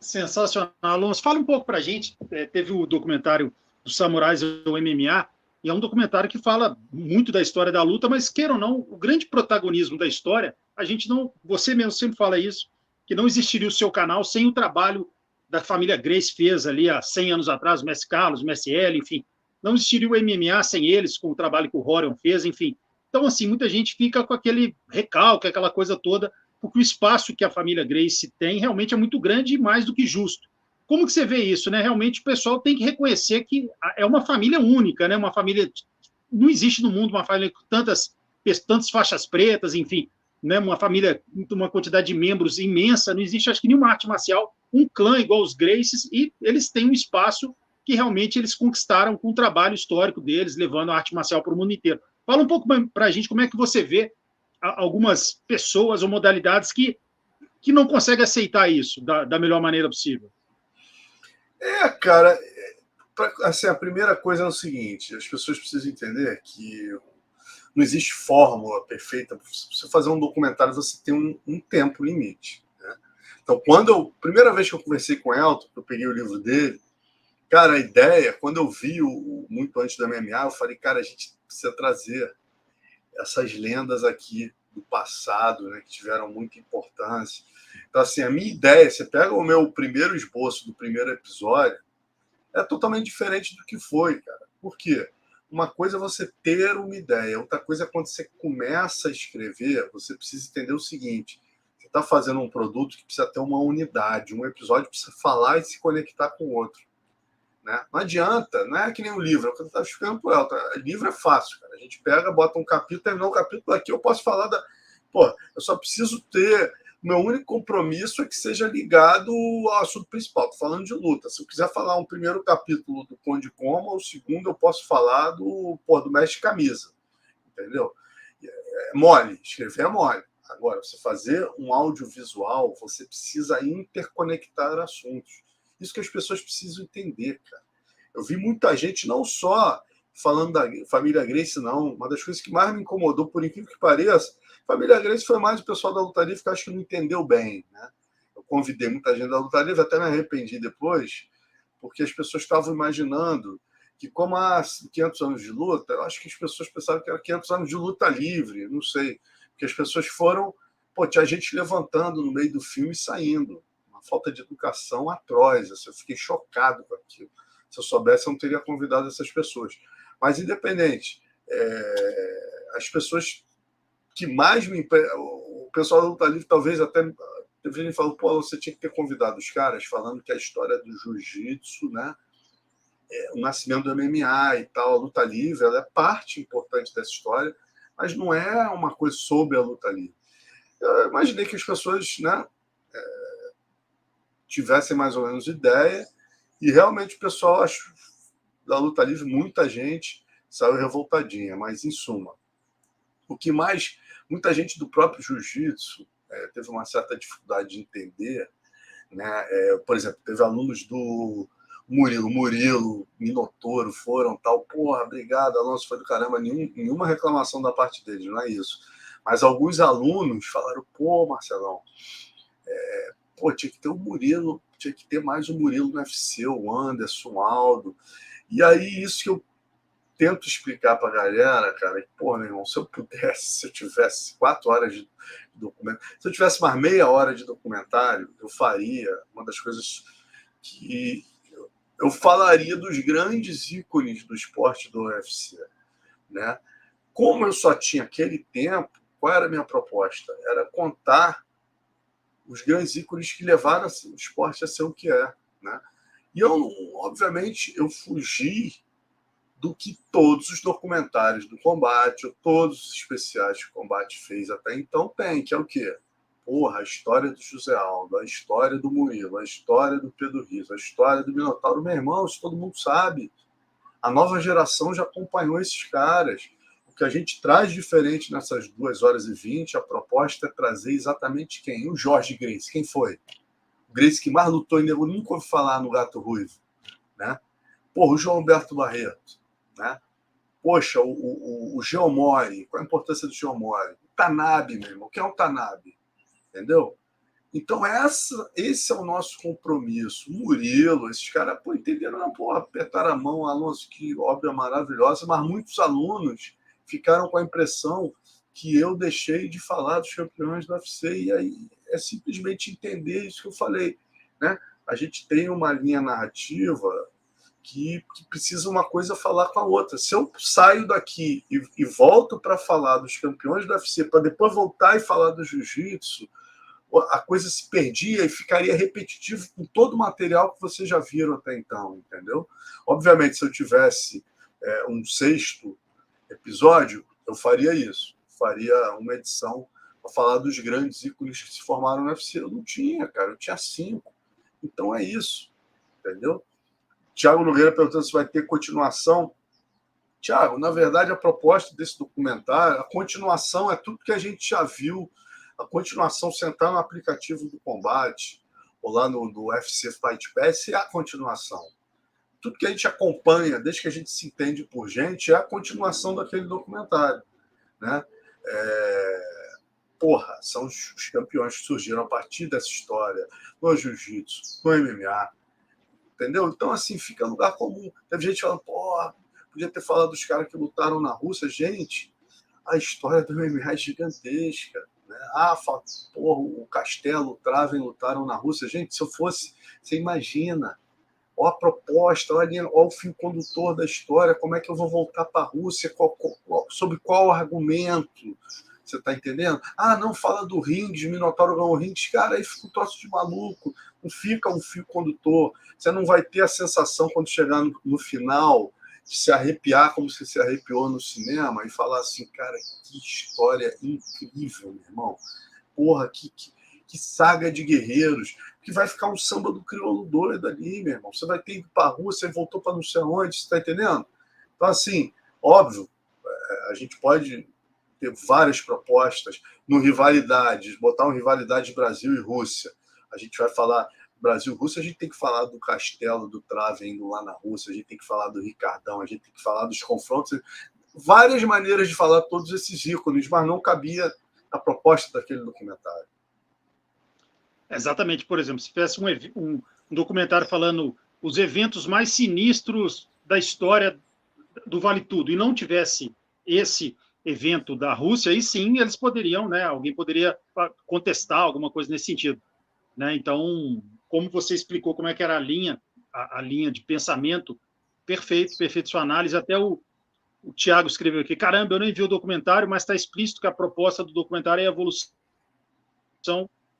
Sensacional. Alonso, fala um pouco para a gente. Teve o documentário dos Samurais do MMA, e é um documentário que fala muito da história da luta, mas, queira ou não, o grande protagonismo da história, a gente não. Você mesmo sempre fala isso, que não existiria o seu canal sem o trabalho da família Gracie fez ali há 100 anos atrás, o Messi Carlos, o Messi L, enfim. Não existiria o MMA sem eles, com o trabalho que o Rorion fez, enfim. Então, assim, muita gente fica com aquele recalque, aquela coisa toda, porque o espaço que a família Gracie tem realmente é muito grande e mais do que justo. Como que você vê isso, né? Realmente o pessoal tem que reconhecer que é uma família única, né? Uma família não existe no mundo uma família com tantas faixas pretas, enfim, né? Uma família com uma quantidade de membros imensa, não existe acho que nenhuma arte marcial, um clã igual os Gracies, e eles têm um espaço que realmente eles conquistaram com o trabalho histórico deles, levando a arte marcial para o mundo inteiro. Fala um pouco para a gente como é que você vê algumas pessoas ou modalidades que não conseguem aceitar isso da melhor maneira possível. Cara, assim, a primeira coisa é o seguinte: as pessoas precisam entender que não existe fórmula perfeita. Para você fazer um documentário, você tem um tempo limite. Né? Então, primeira vez que eu conversei com o Elton, eu peguei o livro dele, cara, a ideia, quando eu vi muito antes do MMA, eu falei, cara, a gente precisa trazer essas lendas aqui do passado, né, que tiveram muita importância. Então, assim, a minha ideia, você pega o meu primeiro esboço do primeiro episódio, é totalmente diferente do que foi, cara. Por quê? Uma coisa é você ter uma ideia, outra coisa é quando você começa a escrever, você precisa entender o seguinte: você está fazendo um produto que precisa ter uma unidade, um episódio precisa falar e se conectar com o outro. Né? Não adianta, não é que nem um livro, é o que eu estava explicando para o Elton. Livro é fácil, cara. A gente pega, bota um capítulo, terminou o capítulo aqui, eu posso falar da. Pô, eu só preciso ter. O meu único compromisso é que seja ligado ao assunto principal. Estou falando de luta. Se eu quiser falar um primeiro capítulo do Conde Coma, o segundo eu posso falar do Mestre Camisa. Entendeu? É mole, escrever é mole. Agora, você fazer um audiovisual, você precisa interconectar assuntos. Isso que as pessoas precisam entender, cara. Eu vi muita gente, não só falando da família Gracie, não. Uma das coisas que mais me incomodou, por incrível que pareça, a família Gracie foi mais o pessoal da Luta Livre que eu acho que não entendeu bem. Né? Eu convidei muita gente da Luta Livre, até me arrependi depois, porque as pessoas estavam imaginando que, como há 500 anos de luta, eu acho que as pessoas pensavam que era 500 anos de luta livre, não sei. Porque as pessoas foram. Pô, tinha gente levantando no meio do filme e saindo. Uma falta de educação atroz. Assim, eu fiquei chocado com aquilo. Se eu soubesse, eu não teria convidado essas pessoas. Mas, independente, as pessoas que mais me. O pessoal da Luta Livre talvez até deveria falar: pô, você tinha que ter convidado os caras falando que a história do jiu-jitsu, né? O nascimento do MMA e tal, a luta livre, ela é parte importante dessa história, mas não é uma coisa sobre a luta livre. Eu imaginei que as pessoas, né, tivessem mais ou menos ideia, e realmente o pessoal da luta livre, muita gente saiu revoltadinha, mas em suma, o que mais, muita gente do próprio jiu-jitsu teve uma certa dificuldade de entender, né? Por exemplo, teve alunos do Murilo, Minotouro foram tal, porra, obrigado, Alonso, foi do caramba, nenhuma reclamação da parte deles, não é isso. Mas alguns alunos falaram, pô, Marcelão, tinha que ter o Murilo, tinha que ter mais o Murilo no UFC, o Anderson, o Aldo. E aí, isso que eu tento explicar pra galera, cara, que, pô, meu irmão, se eu pudesse, se eu tivesse 4 horas de documentário, se eu tivesse mais meia hora de documentário, eu faria uma das coisas que eu falaria dos grandes ícones do esporte do UFC, né? Como eu só tinha aquele tempo, qual era a minha proposta? Era contar os grandes ícones que levaram o esporte a ser o que é, né? E eu, obviamente, eu fugi do que todos os documentários do combate, ou todos os especiais que o combate fez até então tem, que é o quê? Porra, a história do José Aldo, a história do Murilo, a história do Pedro Rizzo, a história do Minotauro. Meu irmão, isso todo mundo sabe. A nova geração já acompanhou esses caras. O que a gente traz diferente nessas 2 horas e 20, a proposta é trazer exatamente quem? O Jorge Gracie. Quem foi? O Gracie que mais lutou e eu nunca ouvi falar no Gato Ruivo. Né? Porra, o João Alberto Barreto. Né? Poxa, o Geomori. Qual a importância do Geomori? O Tanabe, meu irmão. Quem é o Tanabe? Entendeu? Então, esse é o nosso compromisso. Murilo, esses caras, entenderam, não, apertaram a mão, Alonso, que obra maravilhosa, mas muitos alunos ficaram com a impressão que eu deixei de falar dos campeões do UFC, e aí é simplesmente entender isso que eu falei, né? A gente tem uma linha narrativa que precisa uma coisa falar com a outra. Se eu saio daqui e volto para falar dos campeões do UFC, para depois voltar e falar do jiu-jitsu, a coisa se perdia e ficaria repetitivo com todo o material que vocês já viram até então, entendeu? Obviamente, se eu tivesse um sexto episódio, eu faria isso. Faria uma edição para falar dos grandes ícones que se formaram no UFC. Eu não tinha, cara. Eu tinha 5. Então é isso, entendeu? Tiago Nogueira perguntando se vai ter continuação. Tiago, na verdade, a proposta desse documentário, a continuação é tudo que a gente já viu. A continuação, sentar no aplicativo do combate, ou lá do UFC Fight Pass, é a continuação. Tudo que a gente acompanha, desde que a gente se entende por gente, é a continuação daquele documentário, né? São os campeões que surgiram a partir dessa história, no jiu-jitsu, no MMA, entendeu? Então, assim, fica lugar comum. Teve gente falando, podia ter falado dos caras que lutaram na Rússia. Gente, a história do MMA é gigantesca, né? O Castelo, o Traven lutaram na Rússia. Gente, se eu fosse, você imagina, a proposta, olha o fio condutor da história, como é que eu vou voltar para a Rússia, sobre qual argumento, você está entendendo? Não fala do ringue, Minotauro ganhou o ringue, cara, aí fica um troço de maluco, não fica um fio condutor, você não vai ter a sensação quando chegar no final, de se arrepiar como você se arrepiou no cinema e falar assim, cara, que história incrível, meu irmão. Que saga de guerreiros. Que vai ficar um samba do crioulo doido ali, meu irmão. Você vai ter ido para a Rússia e voltou para não sei onde, você está entendendo? Então, assim, óbvio, a gente pode ter várias propostas no Rivalidades, botar um Rivalidade Brasil e Rússia. A gente vai falar Brasil-Rússia, a gente tem que falar do Castelo, do Traven indo lá na Rússia, a gente tem que falar do Ricardão, a gente tem que falar dos confrontos. Várias maneiras de falar todos esses ícones, mas não cabia a proposta daquele documentário. Exatamente. Por exemplo, se tivesse um documentário falando os eventos mais sinistros da história do Vale Tudo e não tivesse esse evento da Rússia, aí sim eles poderiam, né? Alguém poderia contestar alguma coisa nesse sentido, né? Então, como você explicou como é que era a linha de pensamento, perfeito sua análise. Até o Tiago escreveu aqui, caramba, eu nem vi o documentário, mas está explícito que a proposta do documentário é a evolução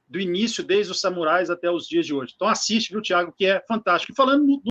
do início, desde os samurais até os dias de hoje. Então assiste, viu, Tiago, que é fantástico. E falando